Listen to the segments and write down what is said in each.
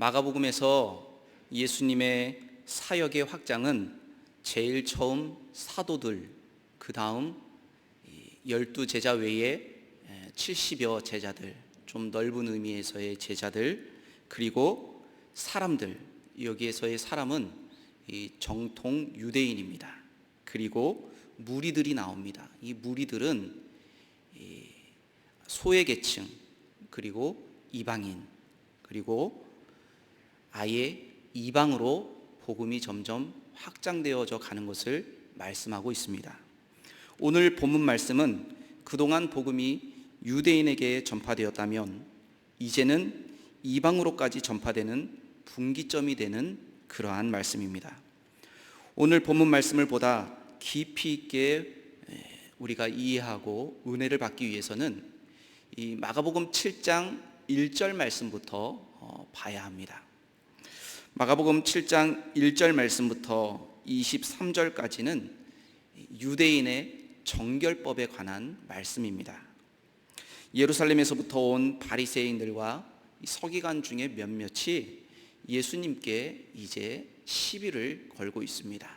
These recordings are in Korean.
마가복음에서 예수님의 사역의 확장은 제일 처음 사도들, 그 다음 12제자 외에 70여 제자들, 좀 넓은 의미에서의 제자들, 그리고 사람들, 여기에서의 사람은 이 정통 유대인입니다. 그리고 무리들이 나옵니다. 이 무리들은 소외계층, 그리고 이방인, 그리고 아예 이방으로 복음이 점점 확장되어져 가는 것을 말씀하고 있습니다. 오늘 본문 말씀은 그동안 복음이 유대인에게 전파되었다면 이제는 이방으로까지 전파되는 분기점이 되는 그러한 말씀입니다. 오늘 본문 말씀을 보다 깊이 있게 우리가 이해하고 은혜를 받기 위해서는 이 마가복음 7장 1절 말씀부터 봐야 합니다. 마가복음 7장 1절 말씀부터 23절까지는 유대인의 정결법에 관한 말씀입니다. 예루살렘에서부터 온 바리새인들과 서기관 중에 몇몇이 예수님께 이제 시비를 걸고 있습니다.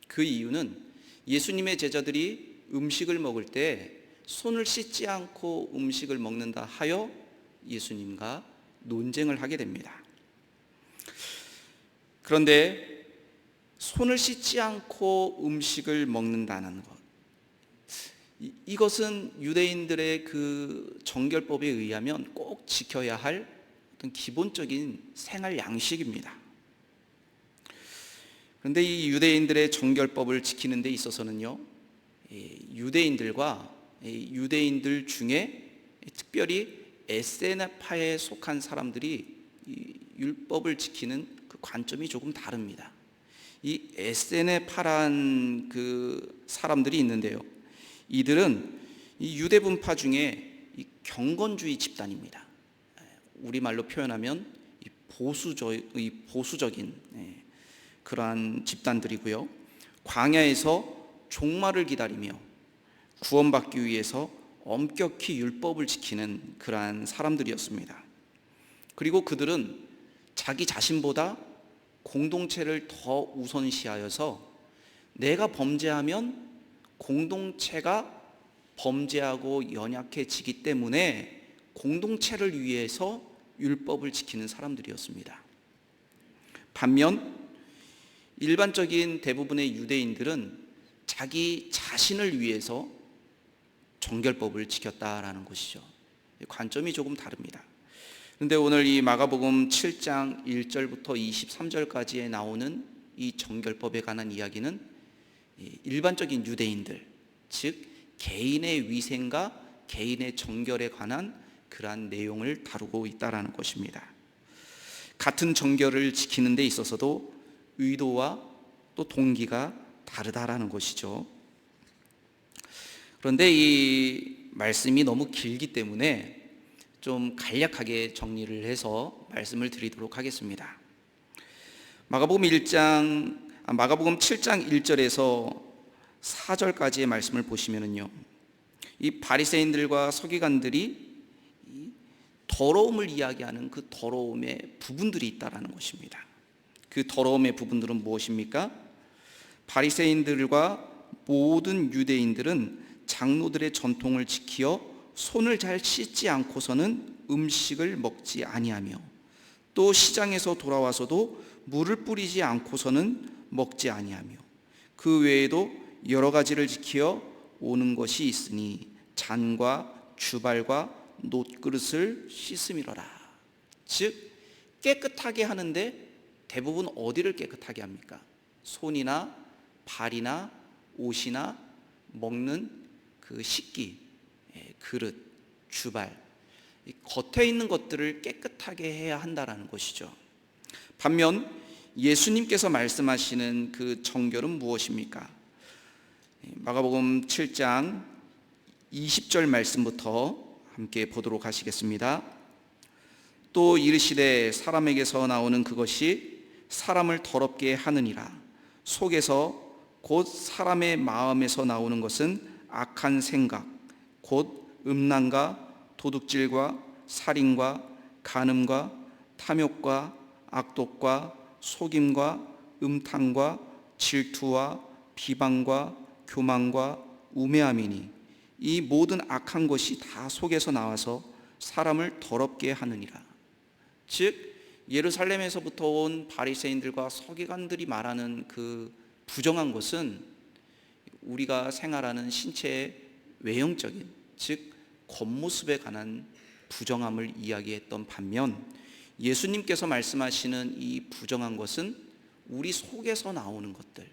그 이유는 예수님의 제자들이 음식을 먹을 때 손을 씻지 않고 음식을 먹는다 하여 예수님과 논쟁을 하게 됩니다. 그런데 손을 씻지 않고 음식을 먹는다는 것, 이것은 유대인들의 그 정결법에 의하면 꼭 지켜야 할 어떤 기본적인 생활 양식입니다. 그런데 이 유대인들의 정결법을 지키는 데 있어서는요, 유대인들 중에 특별히 에세네파에 속한 사람들이 이 율법을 지키는 그 관점이 조금 다릅니다. 이 에세네파란 그 사람들이 있는데요, 이들은 이 유대분파 중에 이 경건주의 집단입니다. 우리말로 표현하면 보수적인 그러한 집단들이고요, 광야에서 종말을 기다리며 구원받기 위해서 엄격히 율법을 지키는 그러한 사람들이었습니다. 그리고 그들은 자기 자신보다 공동체를 더 우선시하여서 내가 범죄하면 공동체가 범죄하고 연약해지기 때문에 공동체를 위해서 율법을 지키는 사람들이었습니다. 반면 일반적인 대부분의 유대인들은 자기 자신을 위해서 정결법을 지켰다라는 것이죠. 관점이 조금 다릅니다. 그런데 오늘 이 마가복음 7장 1절부터 23절까지에 나오는 이 정결법에 관한 이야기는 일반적인 유대인들, 즉 개인의 위생과 개인의 정결에 관한 그러한 내용을 다루고 있다라는 것입니다. 같은 정결을 지키는 데 있어서도 의도와 또 동기가 다르다라는 것이죠. 그런데 이 말씀이 너무 길기 때문에 좀 간략하게 정리를 해서 말씀을 드리도록 하겠습니다. 마가복음 7장 1절에서 4절까지의 말씀을 보시면은요, 이 바리새인들과 서기관들이 더러움을 이야기하는 그 더러움의 부분들이 있다라는 것입니다. 그 더러움의 부분들은 무엇입니까? 바리새인들과 모든 유대인들은 장로들의 전통을 지키어 손을 잘 씻지 않고서는 음식을 먹지 아니하며, 또 시장에서 돌아와서도 물을 뿌리지 않고서는 먹지 아니하며, 그 외에도 여러 가지를 지키어 오는 것이 있으니 잔과 주발과 놋그릇을 씻음이로라. 즉 깨끗하게 하는데 대부분 어디를 깨끗하게 합니까? 손이나 발이나 옷이나 먹는 그 식기, 그릇, 주발, 겉에 있는 것들을 깨끗하게 해야 한다라는 것이죠. 반면 예수님께서 말씀하시는 그 정결은 무엇입니까? 마가복음 7장 20절 말씀부터 함께 보도록 하시겠습니다. 또 이르시되 사람에게서 나오는 그것이 사람을 더럽게 하느니라. 속에서 곧 사람의 마음에서 나오는 것은 악한 생각, 곧 음란과 도둑질과 살인과 간음과 탐욕과 악독과 속임과 음탕과 질투와 비방과 교만과 우매함이니 이 모든 악한 것이 다 속에서 나와서 사람을 더럽게 하느니라. 즉 예루살렘에서부터 온 바리새인들과 서기관들이 말하는 그 부정한 것은 우리가 생활하는 신체의 외형적인, 즉 겉모습에 관한 부정함을 이야기했던 반면, 예수님께서 말씀하시는 이 부정한 것은 우리 속에서 나오는 것들,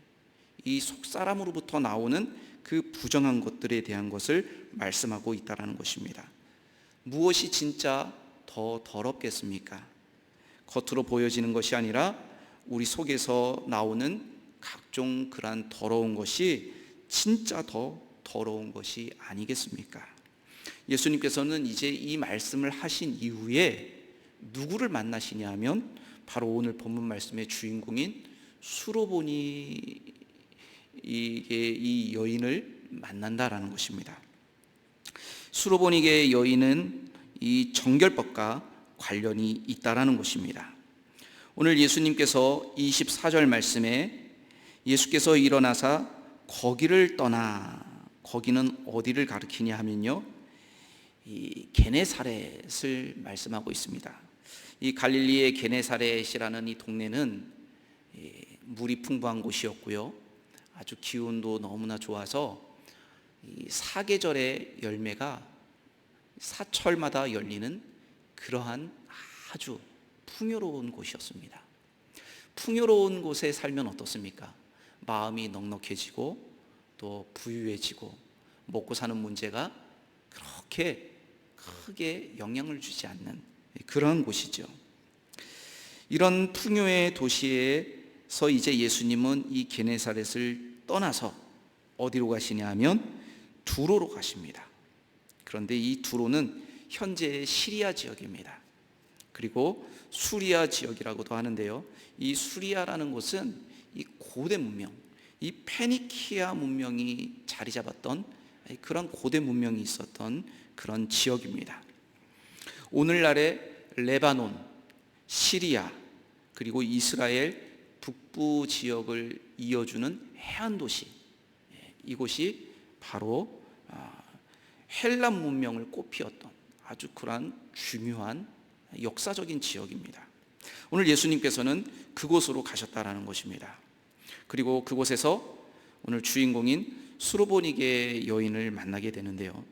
이 속사람으로부터 나오는 그 부정한 것들에 대한 것을 말씀하고 있다는 것입니다. 무엇이 진짜 더 더럽겠습니까? 겉으로 보여지는 것이 아니라 우리 속에서 나오는 각종 그러한 더러운 것이 진짜 더 더러운 것이 아니겠습니까? 예수님께서는 이제 이 말씀을 하신 이후에 누구를 만나시냐 하면 바로 오늘 본문 말씀의 주인공인 수로보니 이 여인을 만난다라는 것입니다. 수로보니게의 여인은 이 정결법과 관련이 있다라는 것입니다. 오늘 예수님께서 24절 말씀에 예수께서 일어나사 거기를 떠나, 거기는 어디를 가리키냐 하면요, 이 게네사렛을 말씀하고 있습니다. 이 갈릴리의 게네사렛이라는 이 동네는 물이 풍부한 곳이었고요, 아주 기온도 너무나 좋아서 이 사계절의 열매가 사철마다 열리는 그러한 아주 풍요로운 곳이었습니다. 풍요로운 곳에 살면 어떻습니까? 마음이 넉넉해지고 또 부유해지고 먹고 사는 문제가 그렇게 크게 영향을 주지 않는 그런 곳이죠. 이런 풍요의 도시에서 이제 예수님은 이 게네사렛을 떠나서 어디로 가시냐 하면 두로로 가십니다. 그런데 이 두로는 현재의 시리아 지역입니다. 그리고 수리아 지역이라고도 하는데요, 이 수리아라는 곳은 이 고대 문명, 이 페니키아 문명이 자리 잡았던 그런 고대 문명이 있었던 그런 지역입니다. 오늘날의 레바논, 시리아, 그리고 이스라엘 북부 지역을 이어주는 해안 도시, 이곳이 바로 헬라 문명을 꽃피웠던 아주 그러한 중요한 역사적인 지역입니다. 오늘 예수님께서는 그곳으로 가셨다라는 것입니다. 그리고 그곳에서 오늘 주인공인 수로보니게의 여인을 만나게 되는데요,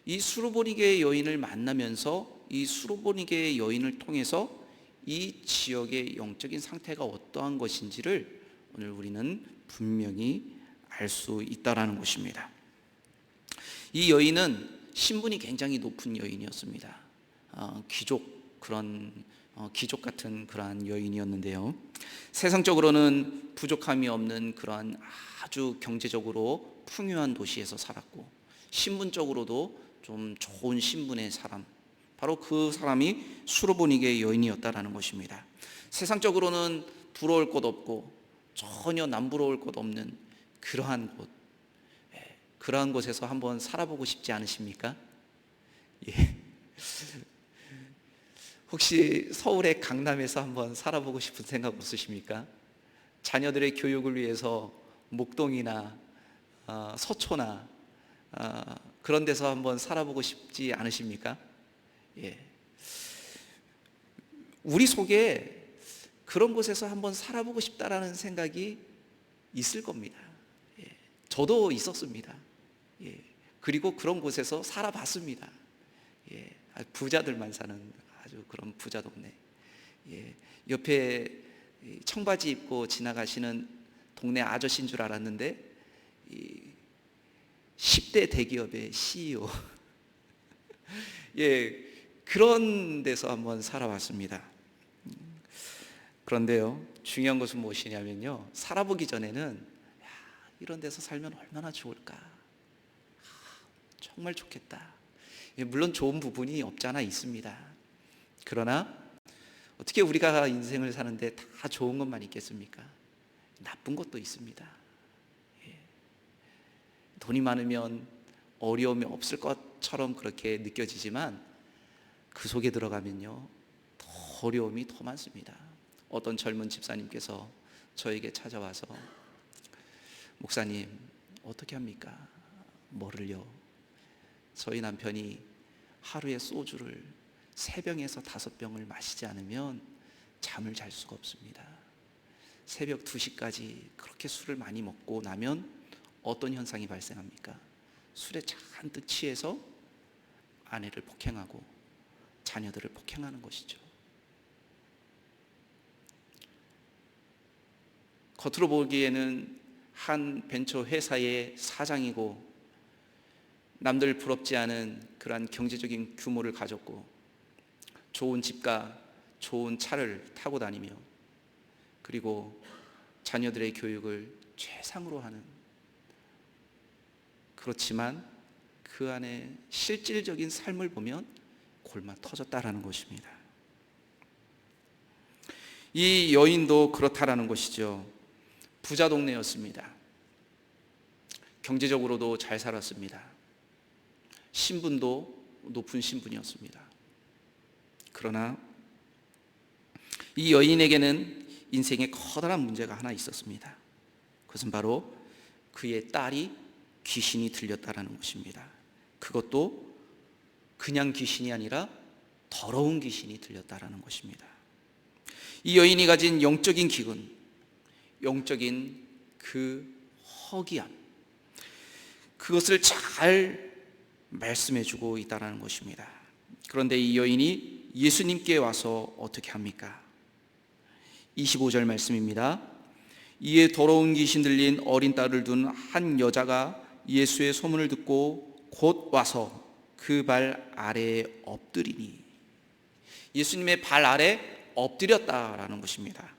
이 수로보니게의 여인을 만나면서 이 수로보니게의 여인을 통해서 이 지역의 영적인 상태가 어떠한 것인지를 오늘 우리는 분명히 알 수 있다라는 것입니다. 이 여인은 신분이 굉장히 높은 여인이었습니다. 귀족 같은 그러한 여인이었는데요, 세상적으로는 부족함이 없는 그러한 아주 경제적으로 풍요한 도시에서 살았고, 신분적으로도 좀 좋은 신분의 사람, 바로 그 사람이 수로보니게의 여인이었다라는 것입니다. 세상적으로는 부러울 것 없고 전혀 남부러울 것 없는 그러한 곳, 그러한 곳에서 한번 살아보고 싶지 않으십니까? 예. 혹시 서울의 강남에서 한번 살아보고 싶은 생각 없으십니까? 자녀들의 교육을 위해서 목동이나 서초나 그런 데서 한번 살아보고 싶지 않으십니까? 예. 우리 속에 그런 곳에서 한번 살아보고 싶다라는 생각이 있을 겁니다. 예. 저도 있었습니다. 예. 그리고 그런 곳에서 살아봤습니다. 예. 부자들만 사는 아주 그런 부자 동네. 예. 옆에 청바지 입고 지나가시는 동네 아저씨인 줄 알았는데 10대 대기업의 CEO. 예, 그런 데서 한번 살아왔습니다. 그런데요, 중요한 것은 무엇이냐면요, 살아보기 전에는 이런 데서 살면 얼마나 좋을까, 정말 좋겠다. 예, 물론 좋은 부분이 없지 않아 있습니다. 그러나 어떻게 우리가 인생을 사는데 다 좋은 것만 있겠습니까? 나쁜 것도 있습니다. 예. 돈이 많으면 어려움이 없을 것처럼 그렇게 느껴지지만 그 속에 들어가면요, 더 어려움이 더 많습니다. 어떤 젊은 집사님께서 저에게 찾아와서 목사님 어떻게 합니까? 뭐를요? 저희 남편이 하루에 소주를 3병에서 5병을 마시지 않으면 잠을 잘 수가 없습니다. 새벽 2시까지 그렇게 술을 많이 먹고 나면 어떤 현상이 발생합니까? 술에 잔뜩 취해서 아내를 폭행하고 자녀들을 폭행하는 것이죠. 겉으로 보기에는 한 벤처 회사의 사장이고 남들 부럽지 않은 그러한 경제적인 규모를 가졌고 좋은 집과 좋은 차를 타고 다니며 그리고 자녀들의 교육을 최상으로 하는, 그렇지만 그 안에 실질적인 삶을 보면 골마 터졌다라는 것입니다. 이 여인도 그렇다라는 것이죠. 부자 동네였습니다. 경제적으로도 잘 살았습니다. 신분도 높은 신분이었습니다. 그러나 이 여인에게는 인생에 커다란 문제가 하나 있었습니다. 그것은 바로 그의 딸이 귀신이 들렸다라는 것입니다. 그것도 그냥 귀신이 아니라 더러운 귀신이 들렸다라는 것입니다. 이 여인이 가진 영적인 기근, 영적인 그 허기함, 그것을 잘 말씀해주고 있다는 것입니다. 그런데 이 여인이 예수님께 와서 어떻게 합니까? 25절 말씀입니다. 이에 더러운 귀신 들린 어린 딸을 둔 한 여자가 예수의 소문을 듣고 곧 와서 그 발 아래에 엎드리니, 예수님의 발 아래 엎드렸다라는 것입니다.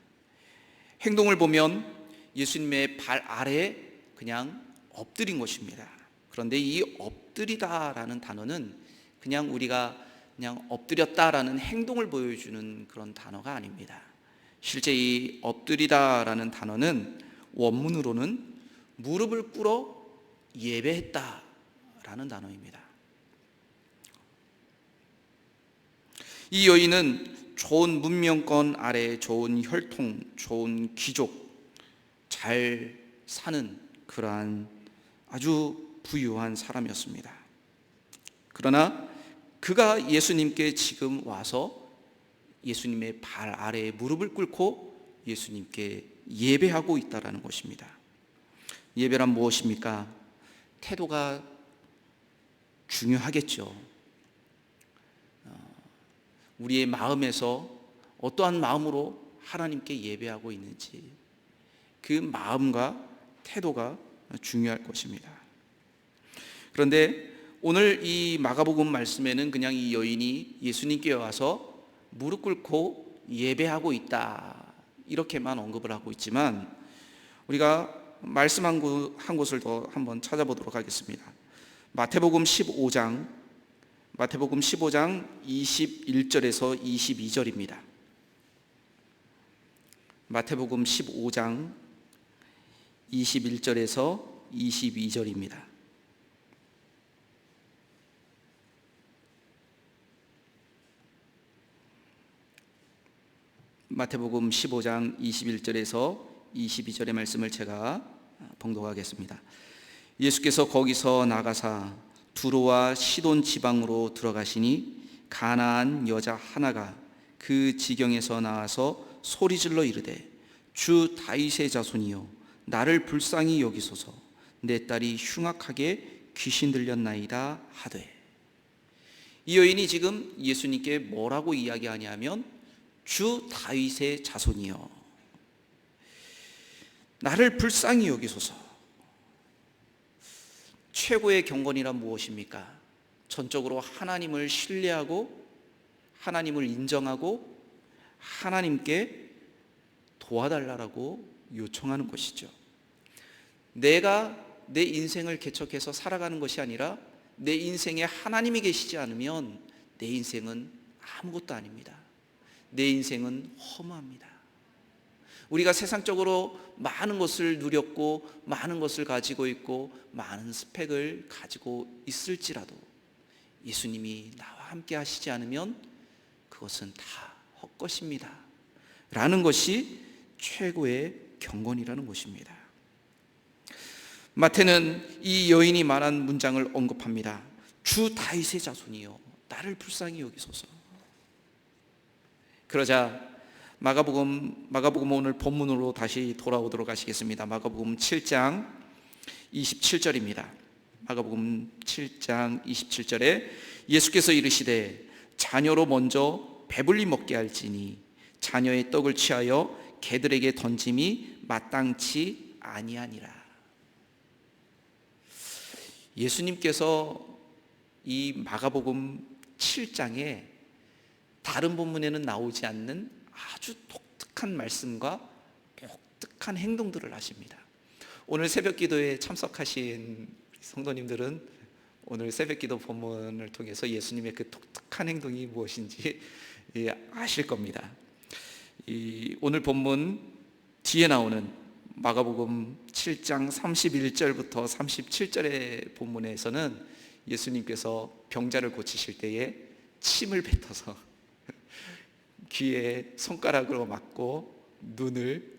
행동을 보면 예수님의 발 아래에 그냥 엎드린 것입니다. 그런데 이 엎드리다라는 단어는 그냥 우리가 그냥 엎드렸다라는 행동을 보여주는 그런 단어가 아닙니다. 실제 이 엎드리다라는 단어는 원문으로는 무릎을 꿇어 예배했다라는 단어입니다. 이 여인은 좋은 문명권 아래 좋은 혈통, 좋은 귀족, 잘 사는 그러한 아주 부유한 사람이었습니다. 그러나 그가 예수님께 지금 와서 예수님의 발 아래에 무릎을 꿇고 예수님께 예배하고 있다라는 것입니다. 예배란 무엇입니까? 태도가 중요하겠죠. 우리의 마음에서 어떠한 마음으로 하나님께 예배하고 있는지, 그 마음과 태도가 중요할 것입니다. 그런데 오늘 이 마가복음 말씀에는 그냥 이 여인이 예수님께 와서 무릎 꿇고 예배하고 있다 이렇게만 언급을 하고 있지만, 우리가 말씀한 곳을 더 한번 찾아보도록 하겠습니다. 마태복음 15장 21절에서 22절입니다. 마태복음 15장 21절에서 22절입니다. 마태복음 15장 21절에서 22절의 말씀을 제가 봉독하겠습니다. 예수께서 거기서 나가사 두로와 시돈 지방으로 들어가시니 가나안 여자 하나가 그 지경에서 나와서 소리질러 이르되 주 다윗의 자손이여 나를 불쌍히 여기소서, 내 딸이 흉악하게 귀신 들렸나이다 하되. 이 여인이 지금 예수님께 뭐라고 이야기하냐면 주 다윗의 자손이여 나를 불쌍히 여기소서. 최고의 경건이란 무엇입니까? 전적으로 하나님을 신뢰하고 하나님을 인정하고 하나님께 도와달라고 요청하는 것이죠. 내가 내 인생을 개척해서 살아가는 것이 아니라 내 인생에 하나님이 계시지 않으면 내 인생은 아무것도 아닙니다. 내 인생은 허무합니다. 우리가 세상적으로 많은 것을 누렸고 많은 것을 가지고 있고 많은 스펙을 가지고 있을지라도 예수님이 나와 함께 하시지 않으면 그것은 다 헛것입니다. 라는 것이 최고의 경건이라는 것입니다. 마태는 이 여인이 말한 문장을 언급합니다. 주 다윗의 자손이여 나를 불쌍히 여기소서. 그러자 마가복음 오늘 본문으로 다시 돌아오도록 하시겠습니다. 마가복음 7장 27절입니다. 마가복음 7장 27절에 예수께서 이르시되 자녀로 먼저 배불리 먹게 할지니 자녀의 떡을 취하여 개들에게 던짐이 마땅치 아니하니라. 예수님께서 이 마가복음 7장에 다른 본문에는 나오지 않는 아주 독특한 말씀과 독특한 행동들을 하십니다. 오늘 새벽 기도에 참석하신 성도님들은 오늘 새벽 기도 본문을 통해서 예수님의 그 독특한 행동이 무엇인지 아실 겁니다. 오늘 본문 뒤에 나오는 마가복음 7장 31절부터 37절의 본문에서는 예수님께서 병자를 고치실 때에 침을 뱉어서 귀에 손가락으로 맞고 눈을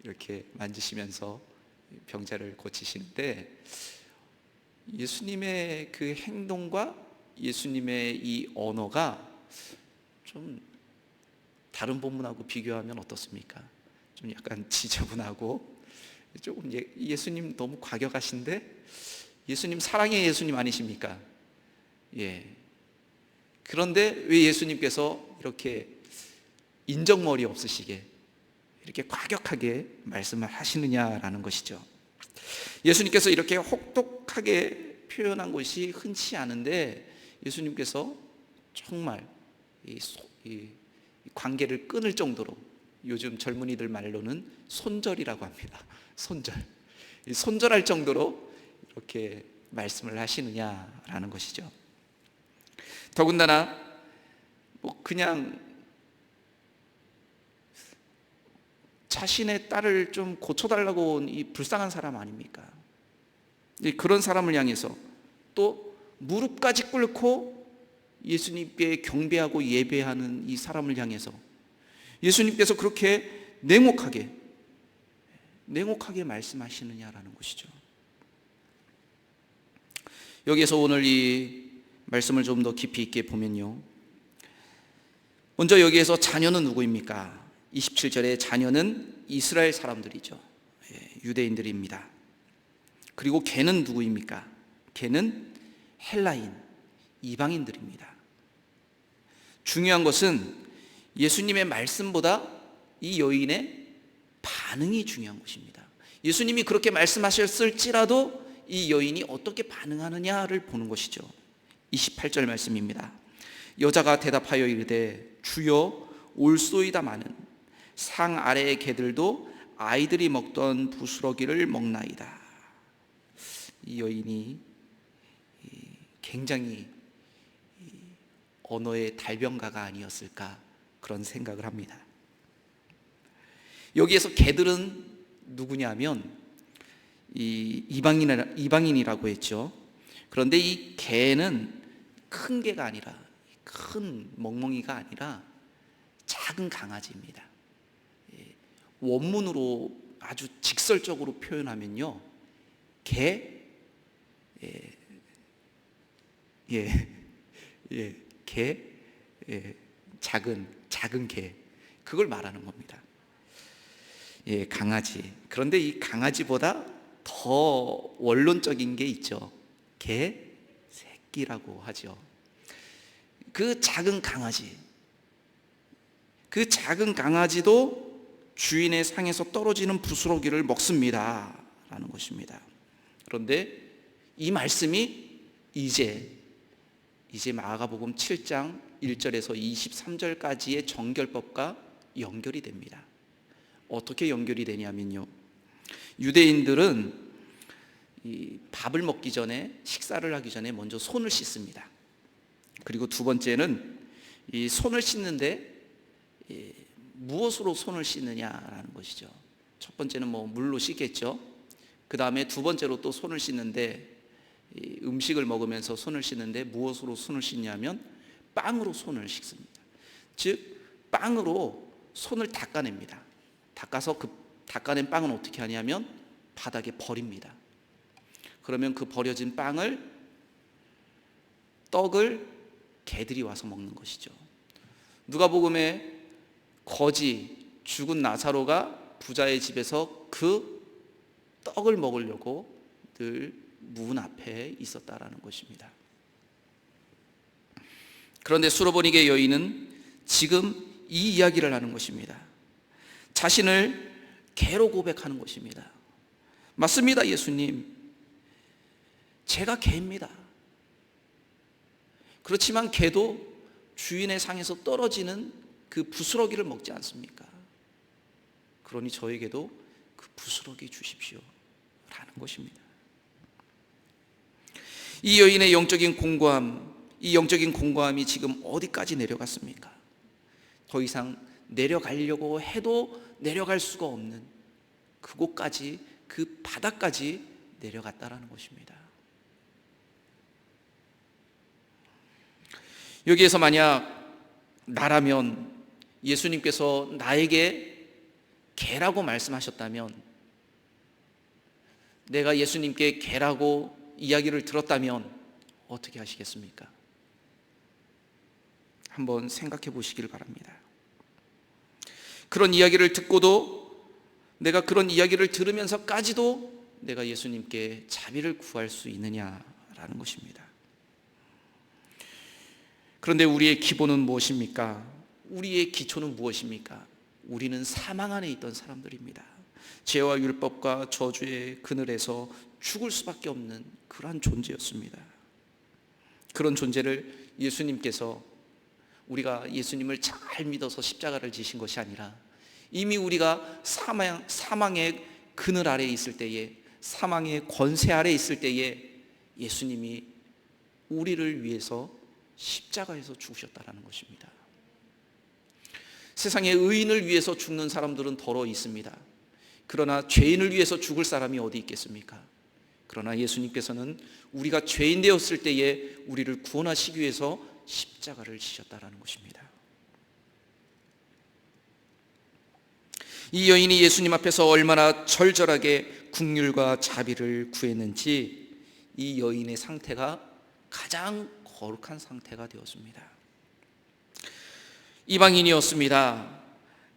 이렇게 만지시면서 병자를 고치시는데, 예수님의 그 행동과 예수님의 이 언어가 좀 다른 본문하고 비교하면 어떻습니까? 좀 약간 지저분하고 조금 예수님 너무 과격하신데, 예수님 사랑의 예수님 아니십니까? 예. 그런데 왜 예수님께서 이렇게 인정머리 없으시게 이렇게 과격하게 말씀을 하시느냐라는 것이죠. 예수님께서 이렇게 혹독하게 표현한 것이 흔치 않은데, 예수님께서 정말 이 관계를 끊을 정도로, 요즘 젊은이들 말로는 손절이라고 합니다. 손절할 정도로 이렇게 말씀을 하시느냐라는 것이죠. 더군다나 그냥 자신의 딸을 좀 고쳐달라고 온 이 불쌍한 사람 아닙니까? 그런 사람을 향해서 또 무릎까지 꿇고 예수님께 경배하고 예배하는 이 사람을 향해서 예수님께서 그렇게 냉혹하게 말씀하시느냐라는 것이죠. 여기에서 오늘 이 말씀을 좀 더 깊이 있게 보면요, 먼저 여기에서 자녀는 누구입니까? 27절에 자녀는 이스라엘 사람들이죠. 유대인들입니다. 그리고 개는 누구입니까? 개는 헬라인, 이방인들입니다. 중요한 것은 예수님의 말씀보다 이 여인의 반응이 중요한 것입니다. 예수님이 그렇게 말씀하셨을지라도 이 여인이 어떻게 반응하느냐를 보는 것이죠. 28절 말씀입니다. 여자가 대답하여 이르되 주여 올소이다마는 상 아래의 개들도 아이들이 먹던 부스러기를 먹나이다. 이 여인이 굉장히 언어의 달변가가 아니었을까 그런 생각을 합니다. 여기에서 개들은 누구냐면 이방인이라고 했죠. 그런데 이 개는 큰 개가 아니라, 큰 멍멍이가 아니라 작은 강아지입니다. 원문으로 아주 직설적으로 표현하면요, 작은 개, 그걸 말하는 겁니다. 강아지. 그런데 이 강아지보다 더 원론적인 게 있죠. 개 새끼라고 하죠. 그 작은 강아지도 주인의 상에서 떨어지는 부스러기를 먹습니다 라는 것입니다. 그런데 이 말씀이 이제 마가복음 7장 1절에서 23절까지의 정결법과 연결이 됩니다. 어떻게 연결이 되냐면요, 유대인들은 이 밥을 먹기 전에, 식사를 하기 전에 먼저 손을 씻습니다. 그리고 두 번째는 이 손을 씻는데 무엇으로 손을 씻느냐라는 것이죠. 첫 번째는 물로 씻겠죠. 그 다음에 두 번째로 또 손을 씻는데, 음식을 먹으면서 손을 씻는데 무엇으로 손을 씻냐면 빵으로 손을 씻습니다. 즉 빵으로 손을 닦아냅니다. 닦아서 그 닦아낸 빵은 어떻게 하냐면 바닥에 버립니다. 그러면 그 버려진 떡을 개들이 와서 먹는 것이죠. 누가복음에 거지 죽은 나사로가 부자의 집에서 그 떡을 먹으려고 늘 문 앞에 있었다라는 것입니다. 그런데 수로보니게 여인은 지금 이 이야기를 하는 것입니다. 자신을 개로 고백하는 것입니다. 맞습니다, 예수님. 제가 개입니다. 그렇지만 개도 주인의 상에서 떨어지는 그 부스러기를 먹지 않습니까? 그러니 저에게도 그 부스러기 주십시오 라는 것입니다. 이 여인의 영적인 공고함이 지금 어디까지 내려갔습니까? 더 이상 내려가려고 해도 내려갈 수가 없는 그곳까지, 그 바닥까지 내려갔다라는 것입니다. 여기에서 만약 나라면 예수님께서 나에게 개라고 말씀하셨다면, 내가 예수님께 개라고 이야기를 들었다면 어떻게 하시겠습니까? 한번 생각해 보시길 바랍니다. 그런 이야기를 듣고도, 내가 그런 이야기를 들으면서까지도 내가 예수님께 자비를 구할 수 있느냐라는 것입니다. 그런데 우리의 기본은 무엇입니까? 우리의 기초는 무엇입니까? 우리는 사망 안에 있던 사람들입니다. 죄와 율법과 저주의 그늘에서 죽을 수밖에 없는 그러한 존재였습니다. 그런 존재를 예수님께서, 우리가 예수님을 잘 믿어서 십자가를 지신 것이 아니라 이미 우리가 사망의 그늘 아래에 있을 때에, 사망의 권세 아래에 있을 때에 예수님이 우리를 위해서 십자가에서 죽으셨다는 것입니다. 세상에 의인을 위해서 죽는 사람들은 더러 있습니다. 그러나 죄인을 위해서 죽을 사람이 어디 있겠습니까? 그러나 예수님께서는 우리가 죄인 되었을 때에 우리를 구원하시기 위해서 십자가를 지셨다는 것입니다. 이 여인이 예수님 앞에서 얼마나 절절하게 긍휼과 자비를 구했는지 이 여인의 상태가 가장 거룩한 상태가 되었습니다. 이방인이었습니다.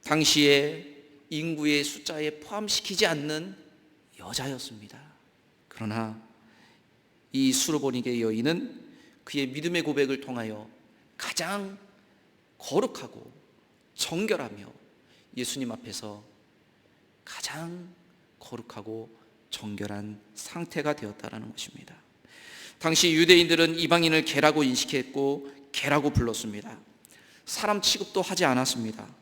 당시에 인구의 숫자에 포함시키지 않는 여자였습니다. 그러나 이 수르보니게 여인은 그의 믿음의 고백을 통하여 가장 거룩하고 정결하며 예수님 앞에서 가장 거룩하고 정결한 상태가 되었다는 것입니다. 당시 유대인들은 이방인을 개라고 인식했고 개라고 불렀습니다. 사람 취급도 하지 않았습니다.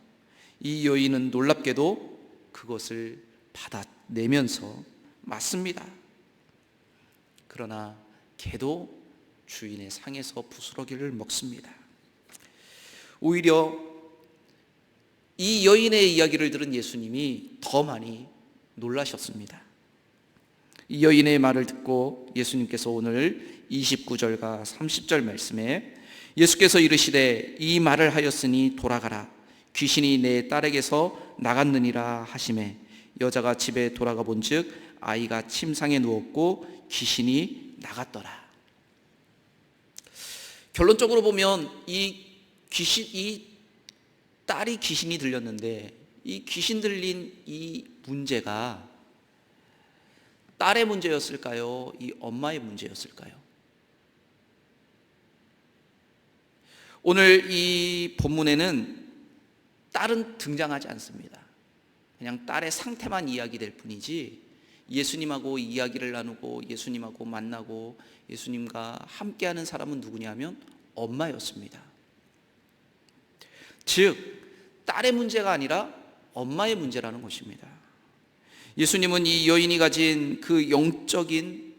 이 여인은 놀랍게도 그것을 받아내면서 맞습니다. 그러나 개도 주인의 상에서 부스러기를 먹습니다. 오히려 이 여인의 이야기를 들은 예수님이 더 많이 놀라셨습니다. 이 여인의 말을 듣고 예수님께서 오늘 29절과 30절 말씀에 예수께서 이르시되 이 말을 하였으니 돌아가라, 귀신이 내 딸에게서 나갔느니라 하시매 여자가 집에 돌아가 본즉 아이가 침상에 누웠고 귀신이 나갔더라. 결론적으로 보면 이 딸이 귀신이 들렸는데 이 귀신 들린 이 문제가 딸의 문제였을까요? 이 엄마의 문제였을까요? 오늘 이 본문에는 딸은 등장하지 않습니다. 그냥 딸의 상태만 이야기될 뿐이지 예수님하고 이야기를 나누고 예수님하고 만나고 예수님과 함께하는 사람은 누구냐면 엄마였습니다. 즉 딸의 문제가 아니라 엄마의 문제라는 것입니다. 예수님은 이 여인이 가진 그 영적인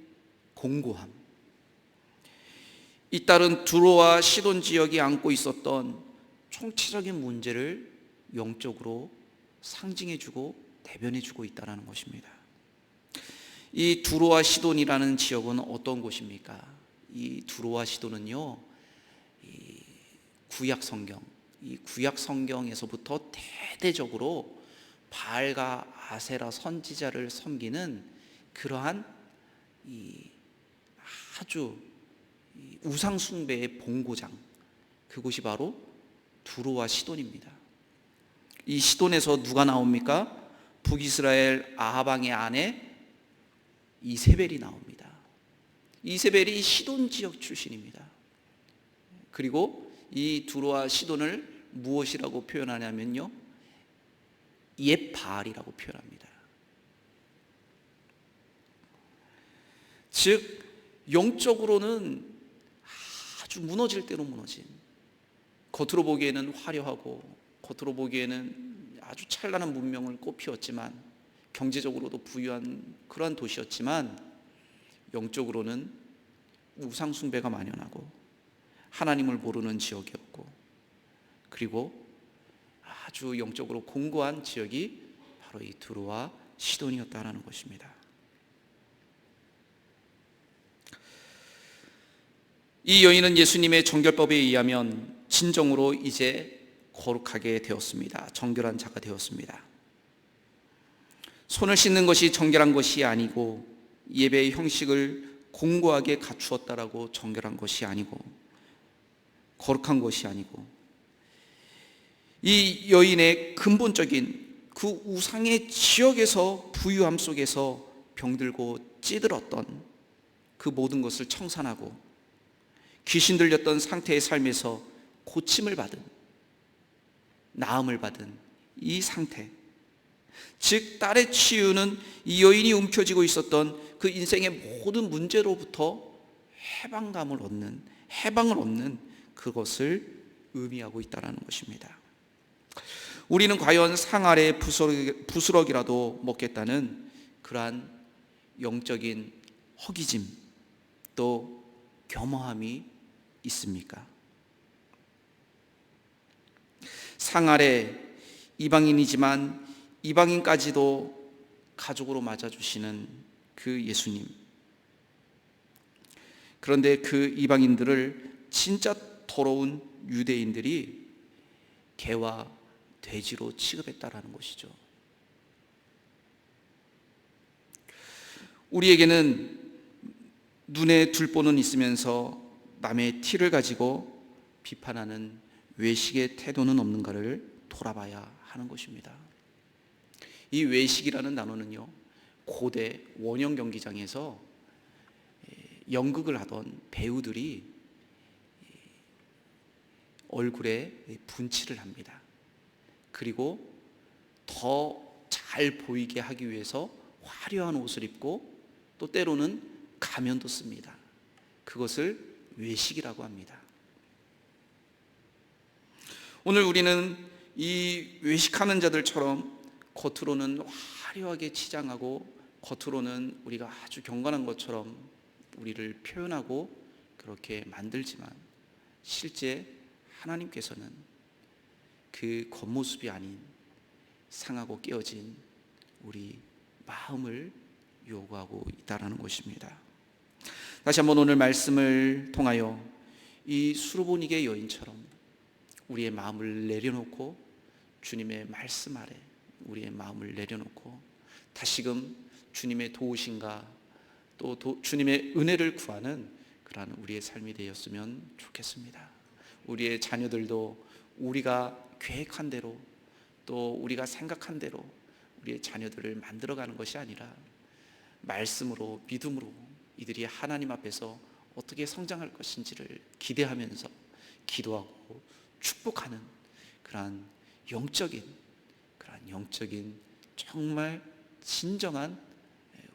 공고함, 이 딸은 두로와 시돈 지역이 안고 있었던 총체적인 문제를 영적으로 상징해주고 대변해주고 있다는 것입니다. 이 두로와 시돈이라는 지역은 어떤 곳입니까? 이 두로와 시돈은요, 이 구약 성경, 이 구약 성경에서부터 대대적으로 바알과 아세라 선지자를 섬기는 그러한 이 아주 우상 숭배의 본고장, 그곳이 바로 두로와 시돈입니다. 이 시돈에서 누가 나옵니까? 북이스라엘 아합 왕의 아내 이세벨이 나옵니다. 이세벨이 시돈 지역 출신입니다. 그리고 이 두로와 시돈을 무엇이라고 표현하냐면요, 옛 바알이라고 표현합니다. 즉 영적으로는 아주 무너질 대로 무너진, 겉으로 보기에는 화려하고 겉으로 보기에는 아주 찬란한 문명을 꽃피웠지만, 경제적으로도 부유한 그러한 도시였지만, 영적으로는 우상 숭배가 만연하고 하나님을 모르는 지역이었고, 그리고 아주 영적으로 공고한 지역이 바로 이 두로와 시돈이었다라는 것입니다. 이 여인은 예수님의 정결법에 의하면 진정으로 이제 거룩하게 되었습니다. 정결한 자가 되었습니다. 손을 씻는 것이 정결한 것이 아니고, 예배의 형식을 공고하게 갖추었다라고 정결한 것이 아니고, 거룩한 것이 아니고, 이 여인의 근본적인 그 우상의 지역에서, 부유함 속에서 병들고 찌들었던 그 모든 것을 청산하고 귀신 들렸던 상태의 삶에서 고침을 받은, 나음을 받은 이 상태, 즉 딸의 치유는 이 여인이 움켜쥐고 있었던 그 인생의 모든 문제로부터 해방을 얻는 그것을 의미하고 있다는 것입니다. 우리는 과연 상 아래 부스럭이라도 먹겠다는 그러한 영적인 허기짐, 또 겸허함이 있습니까? 상 아래 이방인이지만 이방인까지도 가족으로 맞아주시는 그 예수님, 그런데 그 이방인들을 진짜 더러운 유대인들이 개와 돼지로 취급했다라는 것이죠. 우리에게는 눈에 둘보는 있으면서 남의 티를 가지고 비판하는 외식의 태도는 없는가를 돌아봐야 하는 것입니다. 이 외식이라는 단어는요, 고대 원형 경기장에서 연극을 하던 배우들이 얼굴에 분칠을 합니다. 그리고 더 잘 보이게 하기 위해서 화려한 옷을 입고, 또 때로는 가면도 씁니다. 그것을 외식이라고 합니다. 오늘 우리는 이 외식하는 자들처럼 겉으로는 화려하게 치장하고, 겉으로는 우리가 아주 경건한 것처럼 우리를 표현하고 그렇게 만들지만, 실제 하나님께서는 그 겉모습이 아닌 상하고 깨어진 우리 마음을 요구하고 있다는 것입니다. 다시 한번 오늘 말씀을 통하여 이 수르보니게 여인처럼 우리의 마음을 내려놓고, 주님의 말씀 아래 우리의 마음을 내려놓고 다시금 주님의 도우심과 또 주님의 은혜를 구하는 그러한 우리의 삶이 되었으면 좋겠습니다. 우리의 자녀들도 우리가 계획한 대로, 또 우리가 생각한 대로 우리의 자녀들을 만들어가는 것이 아니라, 말씀으로, 믿음으로 이들이 하나님 앞에서 어떻게 성장할 것인지를 기대하면서 기도하고 축복하는 그러한 영적인 정말 진정한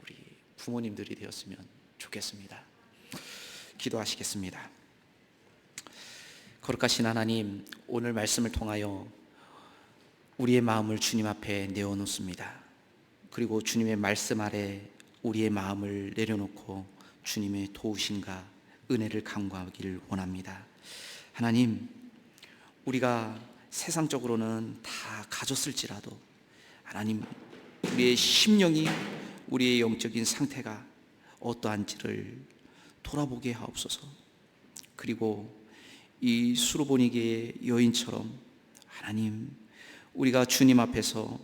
우리 부모님들이 되었으면 좋겠습니다. 기도하시겠습니다. 거룩하신 하나님, 오늘 말씀을 통하여 우리의 마음을 주님 앞에 내어놓습니다. 그리고 주님의 말씀 아래 우리의 마음을 내려놓고 주님의 도우심과 은혜를 간구하기를 원합니다. 하나님, 우리가 세상적으로는 다 가졌을지라도 하나님, 우리의 심령이, 우리의 영적인 상태가 어떠한지를 돌아보게 하옵소서. 그리고 이 수르보니게의 여인처럼 하나님, 우리가 주님 앞에서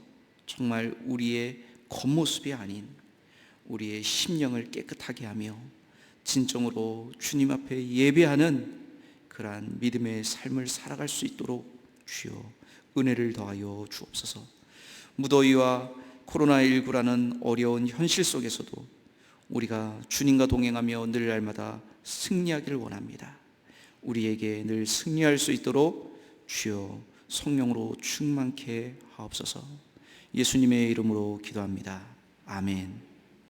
정말 우리의 겉모습이 아닌 우리의 심령을 깨끗하게 하며 진정으로 주님 앞에 예배하는 그러한 믿음의 삶을 살아갈 수 있도록 주여 은혜를 더하여 주옵소서. 무더위와 코로나19라는 어려운 현실 속에서도 우리가 주님과 동행하며 늘 날마다 승리하기를 원합니다. 우리에게 늘 승리할 수 있도록 주여 성령으로 충만케 하옵소서. 예수님의 이름으로 기도합니다. 아멘.